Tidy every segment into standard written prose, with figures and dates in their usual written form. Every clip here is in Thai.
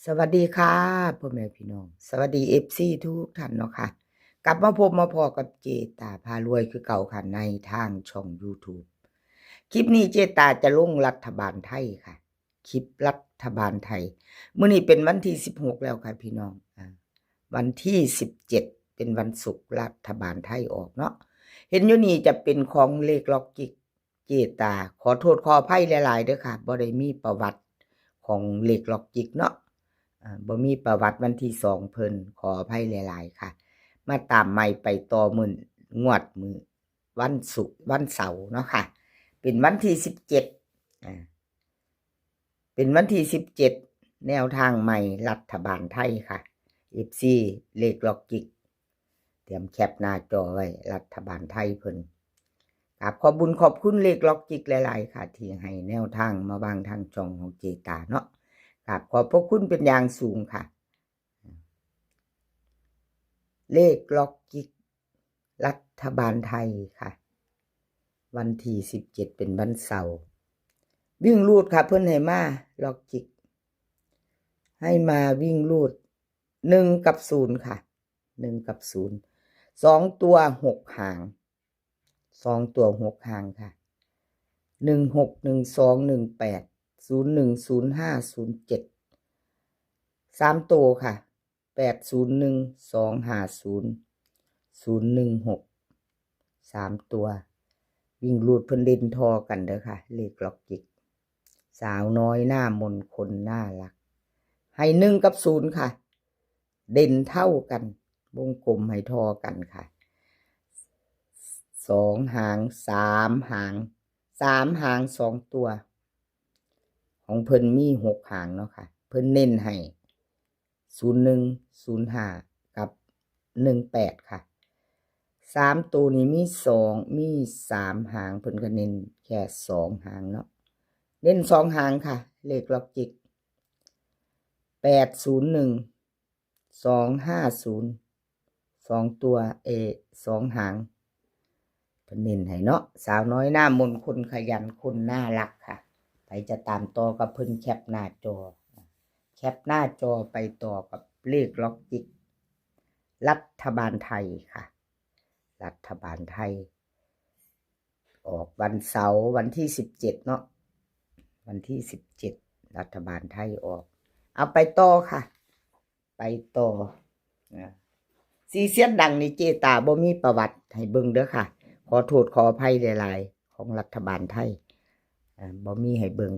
สวัสดีค่ะพ่อแม่พี่น้องสวัสดีFCทุกท่านเนาะค่ะกลับมาพบมาพอกับเจตาพารวยคือเก่าค่ะในทางช่อง YouTube คลิปนี้เจตาจะลงรัฐบาลไทยค่ะคลิปรัฐบาลไทยมื้อนี้เป็นวันที่16แล้วค่ะพี่น้องวันที่17เป็นวันศุกร์รัฐบาลไทยออกเนาะเห็นอยู่นี่จะเป็นของเลขล็อกกิกเจตาขอโทษขออภัยหลายๆเด้อค่ะบ่ได้มีประวัติของเลขล็อกกิกเนาะบ่มีประวัติวันที่2เพิ่นขออภัยหลายๆค่ะมาตามใหม่ไปต่อมื้องวดมื้อวันศุกร์วันเสาร์เนาะค่ะเป็นวันที่17เป็นวันที่17แนวทางใหม่รัฐบาลไทยค่ะ FC เลขล็อกกิกเตรียมแคปหน้าจอไว้รัฐบาลไทยเพิ่นครับขอบคุญขอบคุณเลขล็อกกิกหลายๆค่ะที่ให้แนวทางมาวางทางช่องของเจตาเนาะครับขอบพระคุณเป็นอย่างสูงค่ะเลขล็อกกิกรัฐบาลไทยค่ะวันที่17เป็นวันเสาร์วิ่งรูดค่ะเพิ่นให้มาล็อกกิกให้มาวิ่งรูด1กับ0ค่ะ1กับ0 2ตัว6หาง2ตัว6หางค่ะ16 12 18 01 05 07 3ตัวค่ะ801 250 016 3ตัววิ่งรูดเพิ่นเด่นทอกันเด้อค่ะเลขล็อกกิกสาวน้อยหน้ามนคนน่ารักให้1กับ0ค่ะเด่นเท่ากันวงกลมให้ทอกันค่ะ2หาง3หาง3หาง2ตัวของเพิ่นมี6หางเนาะค่ะเพิ่นเน้นให้01 05กับ18ค่ะ3ตัวนี้มี2มี3หางเพิ่นก็เน้นแค่2หางเนาะเน้น2หางค่ะเลขล็อกจิก801 250 2ตัว2หางเพิ่นเน้นให้เนาะสาวน้อยหน้ามนต์คนขยันคนน่ารักค่ะไปจะตามต่อกับเพิ่นแคปหน้าจอแคปหน้าจอไปต่อกับเลขล็อกจิกรัฐบาลไทยค่ะรัฐบาลไทยออกวันเสาร์วันที่17เนาะวันที่17รัฐบาลไทยออกเอาไปต่อค่ะไปต่อซีเซียนดังนี่เจตาบ่มีประวัติให้เบิ่งเด้อค่ะขอโทษขออภัยหลายๆของรัฐบาลไทยบ่มีให้เบิ่ง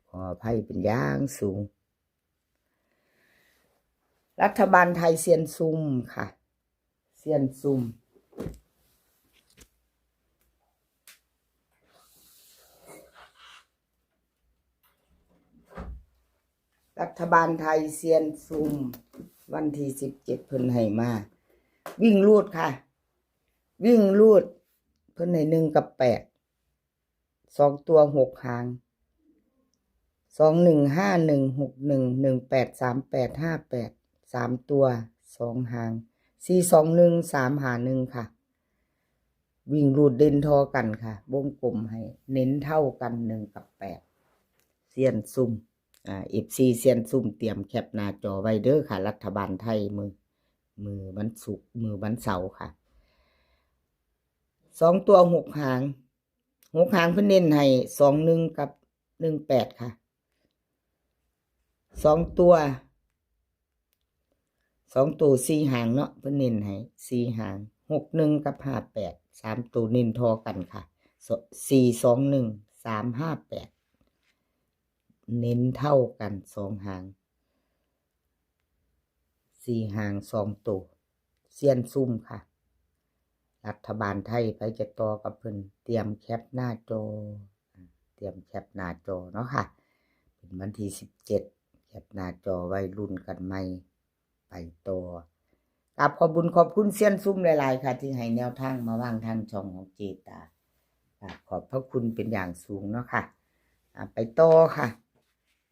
ขออภัยเป็นอย่างสูงรัฐบาลไทยเซียนซุ่มค่ะเซียนซุ่มรัฐบาลไทยเซียนซุ่มวันที่17เพิ่นให้มาวิ่งรูดค่ะวิ่งรูดเพิ่นให้1กับ8 2ตัว6หาง2151 61 18 38 58 3ตัว2หาง421 351ค่ะวิ่งรูดเด่นทอกันค่ะวงกลมให้เน้นเท่ากัน1กับ8เซียนซุ่มFC เซียนซุ่มเตรียมแคปหน้าจอไว้เด้อค่ะรัฐบาลไทยมือวันศุกร์มือวันเสาร์ค่ะ2ตัว6หาง6หางเพิ่นเน้นให้21กับ18ค่ะ2ตัว4หางเนาะเพิ่นเน้นให้4หาง61กับ58 3ตัวเน้นทอกันค่ะ421 358เน้นเท่ากัน2หาง4หาง2ตัวเซียนซุ่มค่ะรัฐบาลไทยไปจะต่อกับเพิ่นเตรียมแคปหน้าจอเตรียมแคปหน้าจอเนาะค่ะเป็นวันที่17แคปหน้าจอไว้รุ่นกันใหม่ไปต่อกราบขอบคุญขอบคุณเซียนซุ่มหลายๆค่ะที่ให้แนวทางมาวางทางช่องของเจตาขอบพระคุณเป็นอย่างสูงเนาะค่ะไปต่อค่ะ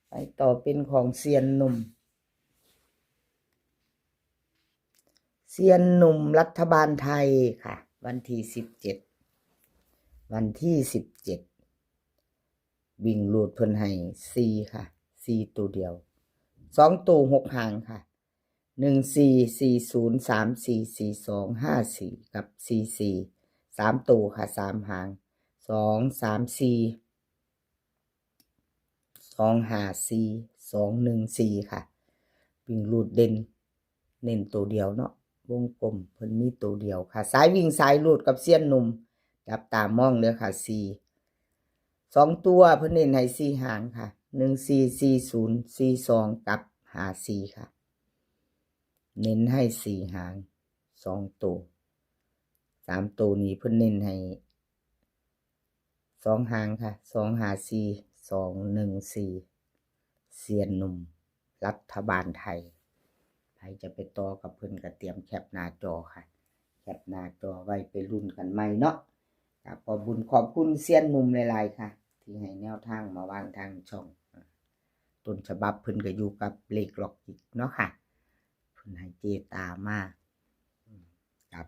ไปต่อเป็นของเซียนหนุ่มเซียนหนุ่มรัฐบาลไทยค่ะวันที่17วันที่17วิ่งรูดเพิ่นให้4ค่ะ4ตัวเดียว 2ตัว6หางค่ะ1440344254กับ44 3ตัวค่ะ3หาง234 254 214ค่ะวิ่งรูดเด่นเน้นตัวเดียวเนาะวงกลมเพิ่นมีตัวเดียวค่ะสายวิ่งสายรูดกับเสี้ยนหนุ่มจับตามองเด้อค่ะ2ตัวเพิ่นเน้นให้4หางค่ะ144042กับ54ค่ะเน้นให้4หาง2ตัว3ตัวนี้เพิ่นเน้นให้2หางค่ะ254214เสียนหนุ่มรัฐบาลไทยใครจะไปต่อกับเพิ่นก็เตรียมแคปหน้าจอค่ะแคปหน้าจอไว้ไปลุ้นกันใหม่เนาะขอบบุญขอบคุณเสียนหนุ่มหลายๆค่ะที่ให้แนวทางมาวางทางช่องต้นฉบับเพิ่นก็อยู่กับเลขล็อกอีกเนาะค่ะเพิ่นให้เจตามา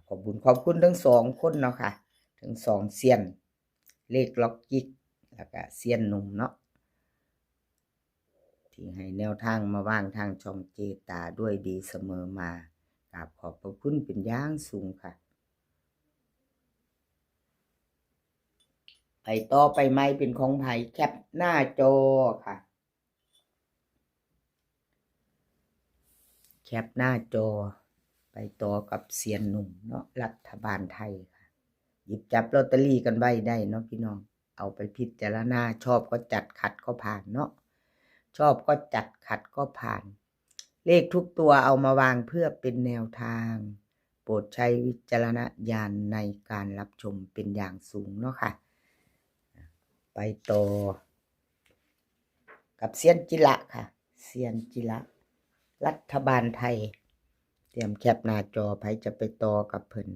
ขอบบุญขอบคุณทั้ง2คนเนาะค่ะทั้ง2เซียนเลขล็อกจิกแล้วก็เซียนหนุ่มเนาะที่ให้แนวทางมาวางทางช่องเจตาด้วยดีเสมอมาขอบพระคุณเป็นอย่างสูงค่ะไปต่อไปไหมเป็นของไผแคปหน้าจอค่ะแคปหน้าจอไปต่อกับเซียนหนุ่มเนาะรัฐบาลไทยค่ะหยิบจับลอตเตอรี่กันไว้ได้เนาะพี่น้องเอาไปพิจารณาชอบก็จัดขัดก็ผ่านเนาะชอบก็จัดขัดก็ผ่านเลขทุกตัวเอามาวางเพื่อเป็นแนวทางโปรดใช้วิจารณญาณในการรับชมเป็นอย่างสูงเนาะค่ะไปต่อกับเซียนจิระค่ะเซียนจิระรัฐบาลไทยเตรียมแคปหน้าจอไผจะไปต่อกับเพิ่น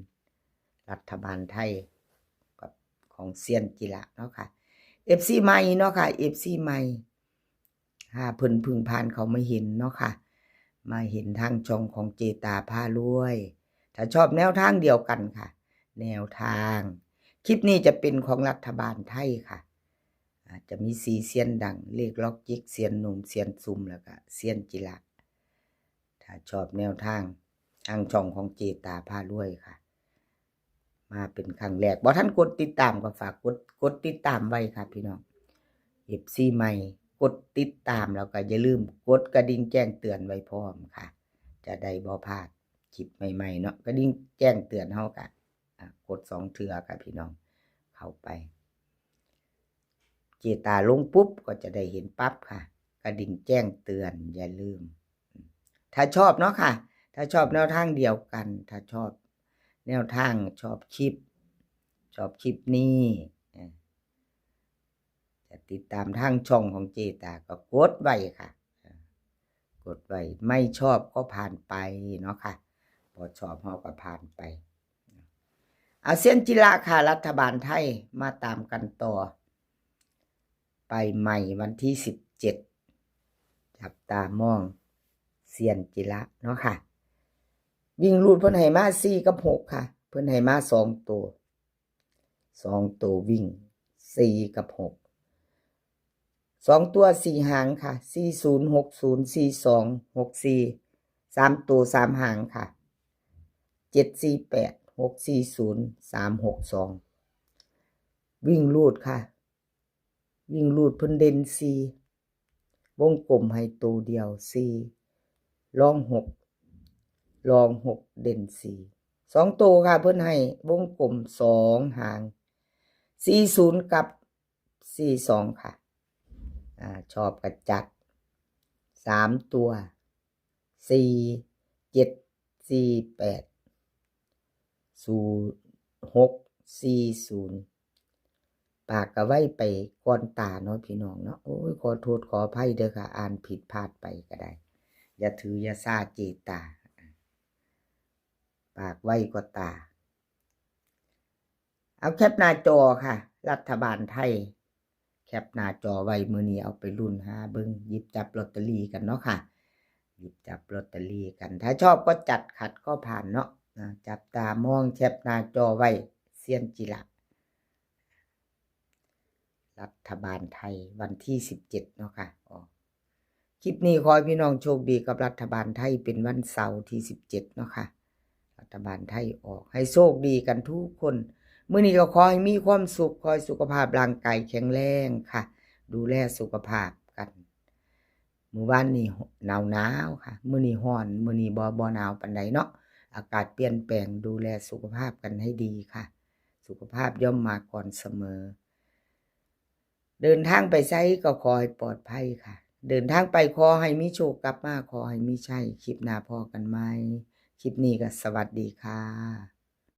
รัฐบาลไทยกับของเซียนจิระเนาะค่ะ FC ใหม่เนาะค่ะ FC ใหม่เพิ่นพึ่งผ่านเขามาเห็นเนาะค่ะมาเห็นทางช่องของเจตาพารวยถ้าชอบแนวทางเดียวกันค่ะแนวทางคลิปนี้จะเป็นของรัฐบาลไทยค่ะจะมี4เซียนดังเลขล็อกจิกเซียนหนุ่มเซียนซุ่มแล้วก็เซียนจิระถ้าชอบแนวทางช่องของเจตาพารวยค่ะมาเป็นครั้งแรกบ่ท่านกดติดตามก็ฝากกดติดตามไว้ค่ะพี่น้อง FC ใหม่กดติดตามแล้วก็อย่าลืมกดกระดิ่งแจ้งเตือนไว้พร้อมค่ะจะได้บ่พลาดคลิปใหม่ๆเนาะกระดิ่งแจ้งเตือนเฮาก็กด2เทื่อค่ะพี่น้องเข้าไปเจตาลงปุ๊บก็จะได้เห็นปั๊บค่ะกระดิ่งแจ้งเตือนอย่าลืมถ้าชอบเนาะค่ะถ้าชอบแนวทางเดียวกันถ้าชอบแนวทางชอบคลิปนี้จะติดตามทางช่องของเจตาก็กดไว้ค่ะกดไว้ไม่ชอบก็ผ่านไปเนาะค่ะพอชอบเฮาก็ผ่านไปเอาเส้นจิระค่ะรัฐบาลไทยมาตามกันต่อไปใหม่วันที่17จับตามองเซียนจิระเนาะค่ะวิ่งรูดเพิ่นให้มา4กับ6ค่ะเพิ่นให้มา2ตัววิ่ง4กับ6 2ตัว4หางค่ะ40604264 3ตัว3หางค่ะ748640 362วิ่งรูดค่ะวิ่งรูดเพิ่นเด่น4วงกลมให้ตัวเดียว4รอง6เด่น4 2ตัวค่ะเพิ่นให้วงกลม2หาง40กับ42ค่ะชอบกระจัด3ตัว47480640ปากก็ไว้ไปก่อนตาเนาะพี่น้องเนาะโอ้ยขอโทษขออภัยเด้อค่ะอ่านผิดพลาดไปก็ได้อย่าถืออย่าซ่าเจตาปากไว้ก็ตาเอาแคปหน้าจอค่ะรัฐบาลไทยแคปหน้าจอไว้มื้อนี้เอาไปลุ้นหาเบิ่งหยิบจับลอตเตอรี่กันเนาะค่ะหยิบจับลอตเตอรี่กันถ้าชอบก็จัดขัดก็ผ่านเนาะจับตามองแคปหน้าจอไว้เซียนจิระรัฐบาลไทยวันที่17เนาะค่ะค คลิปนี้ขอให้พี่น้องโชคดีกับรัฐบาลไทยเป็นวันเสาร์ที่17เนาะค่ะรัฐบาลไทยออกให้โชคดีกันทุกคนมื้อนี้ก็ขอให้มีความสุขขอให้สุขภาพร่างกายแข็งแรงค่ะดูแลสุขภาพกันมื้อวานนี้หนาวค่ะมื้อนี้ร้อนมื้อนี้บ่หนาวปานใดเนาะอากาศเปลี่ยนแปลงดูแลสุขภาพกันให้ดีค่ะสุขภาพย่อมมาก่อนเสมอเดินทางไปไสก็ขอให้ปลอดภัยค่ะเดินทางไปขอให้มีโชคกลับมาขอให้มีชัยคลิปหน้าพอกันใหม่คลิปนี้ก็สวัสดีค่ะ